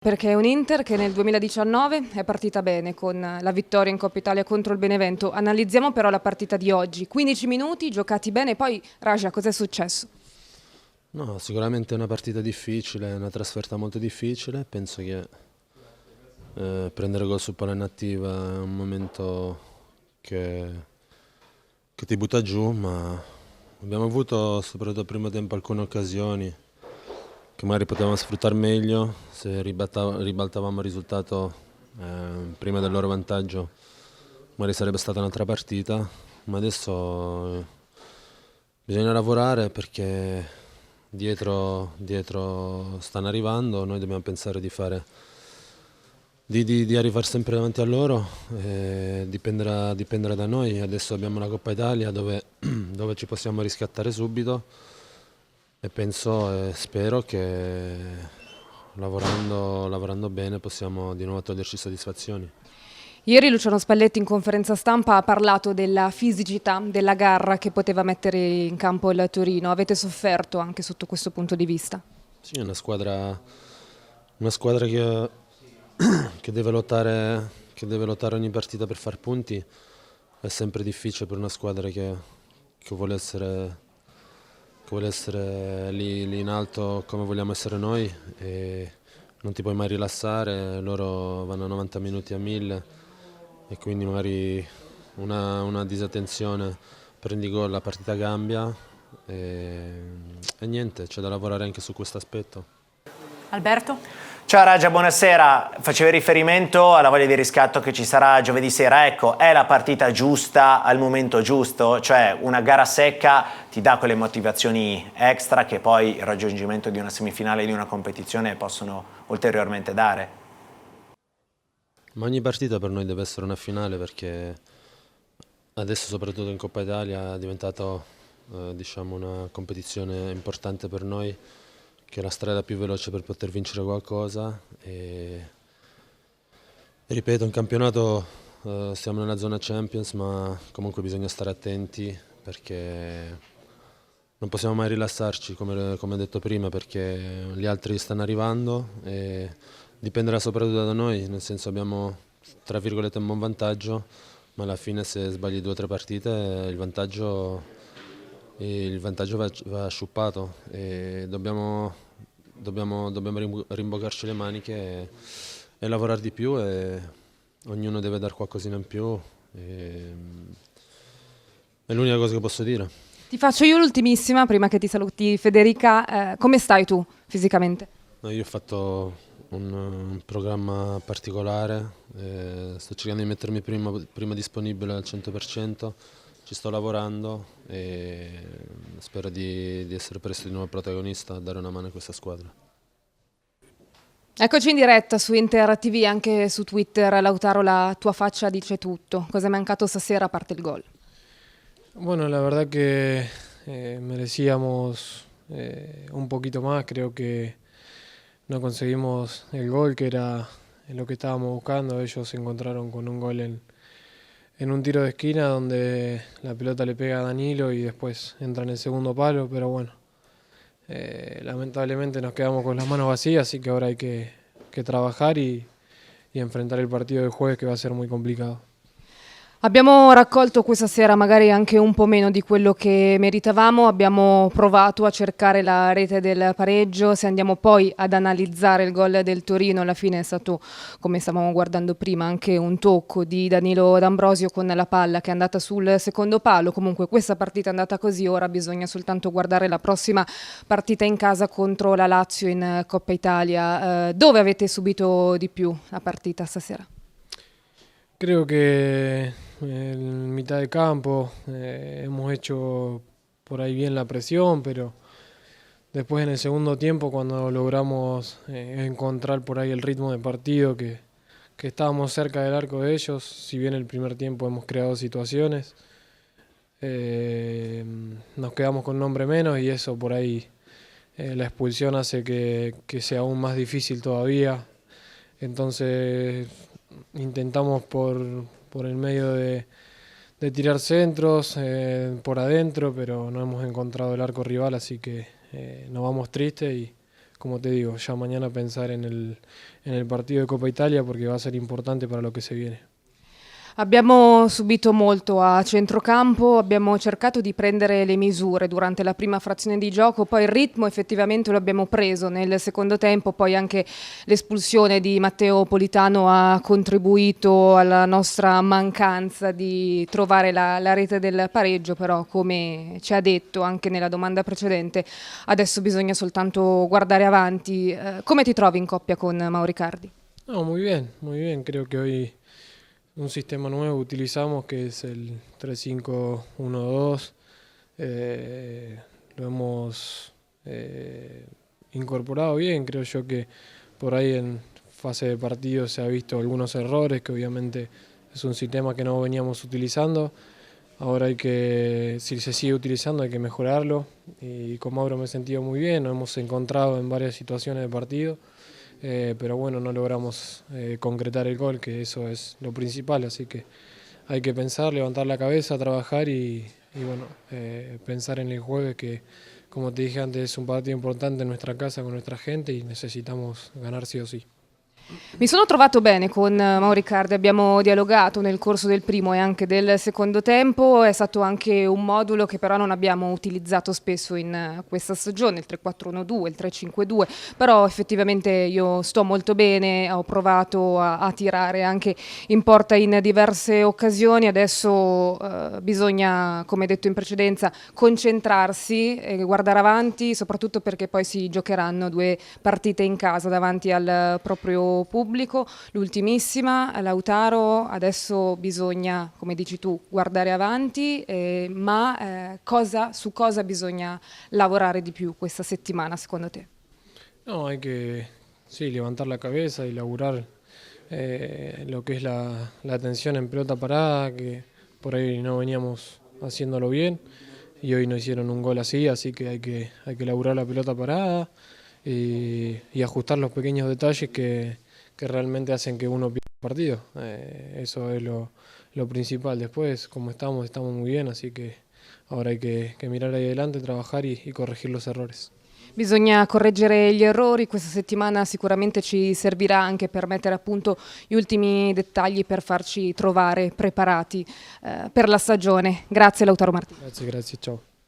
Perché è un Inter che nel 2019 è partita bene con la vittoria in Coppa Italia contro il Benevento. Analizziamo però la partita di oggi. 15 minuti, giocati bene, poi Raja, cos'è successo? No, sicuramente è una partita difficile, è una trasferta molto difficile. Penso che prendere gol sul palo inattiva è un momento che, che ti butta giù, ma abbiamo avuto soprattutto al primo tempo alcune occasioni che magari potevamo sfruttare meglio se ribaltavamo il risultato prima del loro vantaggio. Magari sarebbe stata un'altra partita, ma adesso bisogna lavorare perché dietro stanno arrivando, noi dobbiamo pensare di fare, di arrivare sempre davanti a loro, dipenderà da noi. Adesso abbiamo la Coppa Italia dove ci possiamo riscattare subito e penso e spero che lavorando bene possiamo di nuovo toglierci soddisfazioni. Ieri Luciano Spalletti in conferenza stampa ha parlato della fisicità, della garra che poteva mettere in campo il Torino. Avete sofferto anche sotto questo punto di vista? Sì, è una squadra che deve lottare ogni partita per far punti. È sempre difficile per una squadra che vuole essere lì in alto come vogliamo essere noi e non ti puoi mai rilassare, loro vanno a 90 minuti a 1000 e quindi magari una disattenzione, prendi gol, la partita cambia e, e niente, c'è da lavorare anche su questo aspetto. Alberto? Ciao Raja, buonasera. Facevi riferimento alla voglia di riscatto che ci sarà giovedì sera. Ecco, è la partita giusta al momento giusto? Cioè una gara secca ti dà quelle motivazioni extra che poi il raggiungimento di una semifinale di una competizione possono ulteriormente dare? Ma ogni partita per noi deve essere una finale perché adesso soprattutto in Coppa Italia è diventato diciamo una competizione importante per noi, che è la strada più veloce per poter vincere qualcosa e ripeto, in campionato siamo nella zona Champions, ma comunque bisogna stare attenti perché non possiamo mai rilassarci, come ho detto prima, perché gli altri stanno arrivando e dipenderà soprattutto da noi, nel senso abbiamo tra virgolette un buon vantaggio, ma alla fine se sbagli 2 o 3 partite il vantaggio va sciuppato e dobbiamo rimboccarci le maniche e lavorare di più e ognuno deve dare qualcosina in più. È l'unica cosa che posso dire. Ti faccio io l'ultimissima, prima che ti saluti Federica. Come stai tu fisicamente? No, io ho fatto un programma particolare, sto cercando di mettermi prima disponibile al 100%, ci sto lavorando e spero di essere presto di nuovo protagonista, a dare una mano a questa squadra. Eccoci in diretta su Inter TV, anche su Twitter. Lautaro, la tua faccia dice tutto. Cosa è mancato stasera a parte il gol? Bueno, la verdad que merecíamos un poquito más, creo que no conseguimos el gol que era lo que estábamos buscando. Ellos se encontraron con un gol en un tiro de esquina donde la pelota le pega a Danilo y después entra en el segundo palo, pero bueno, lamentablemente nos quedamos con las manos vacías, así que ahora hay que trabajar y enfrentar el partido del jueves, que va a ser muy complicado. Abbiamo raccolto questa sera magari anche un po' meno di quello che meritavamo, abbiamo provato a cercare la rete del pareggio. Se andiamo poi ad analizzare il gol del Torino, alla fine è stato, come stavamo guardando prima, anche un tocco di Danilo D'Ambrosio con la palla che è andata sul secondo palo. Comunque questa partita è andata così, ora bisogna soltanto guardare la prossima partita in casa contro la Lazio in Coppa Italia. Dove avete subito di più la partita stasera? Creo que en mitad de campo hemos hecho por ahí bien la presión, pero después en el segundo tiempo cuando logramos encontrar por ahí el ritmo de partido que estábamos cerca del arco de ellos, si bien el primer tiempo hemos creado situaciones, nos quedamos con un hombre menos y eso por ahí la expulsión hace que sea aún más difícil todavía. Entonces intentamos por el medio de tirar centros por adentro, pero no hemos encontrado el arco rival, así que nos vamos tristes y como te digo, ya mañana pensar en el partido de Copa Italia porque va a ser importante para lo que se viene. Abbiamo subito molto a centrocampo, abbiamo cercato di prendere le misure durante la prima frazione di gioco, poi il ritmo effettivamente lo abbiamo preso nel secondo tempo, poi anche l'espulsione di Matteo Politano ha contribuito alla nostra mancanza di trovare la rete del pareggio, però come ci ha detto anche nella domanda precedente, adesso bisogna soltanto guardare avanti. Come ti trovi in coppia con Mauro Icardi? No, muy bien, creo que hoy un sistema nuevo utilizamos que es el 3-5-1-2. Lo hemos incorporado bien, creo yo que por ahí en fase de partido se ha visto algunos errores, que obviamente es un sistema que no veníamos utilizando. Ahora si se sigue utilizando hay que mejorarlo, y con Mauro me he sentido muy bien, nos hemos encontrado en varias situaciones de partido. Pero bueno, no logramos concretar el gol, que eso es lo principal, así que hay que pensar, levantar la cabeza, trabajar y bueno, pensar en el jueves, que como te dije antes es un partido importante en nuestra casa con nuestra gente y necesitamos ganar sí o sí. Mi sono trovato bene con Mauro Icardi, abbiamo dialogato nel corso del primo e anche del secondo tempo, è stato anche un modulo che però non abbiamo utilizzato spesso in questa stagione, il 3-4-1-2, il 3-5-2, però effettivamente io sto molto bene, ho provato a tirare anche in porta in diverse occasioni, adesso bisogna, come detto in precedenza, concentrarsi e guardare avanti, soprattutto perché poi si giocheranno 2 partite in casa davanti al proprio pubblico, l'ultimissima, Lautaro, adesso bisogna, come dici tu, guardare avanti, su cosa bisogna lavorare di più questa settimana secondo te? No, hay que sí, levantar la cabeza y laburar lo que es la atención en pelota parada, que por ahí no veníamos haciéndolo bien y hoy nos hicieron un gol así que hay que laburar la pelota parada y ajustar los pequeños detalles que realmente hacen que uno pierda el partido. Eso es lo principal. Después, como estamos muy bien, así que ahora hay que mirar ahí adelante, trabajar y corregir los errores. Bisogna correggere gli errori, questa settimana sicuramente ci servirà anche per mettere a punto gli ultimi dettagli per farci trovare preparati per la stagione. Grazie Lautaro Martini. Grazie, ciao.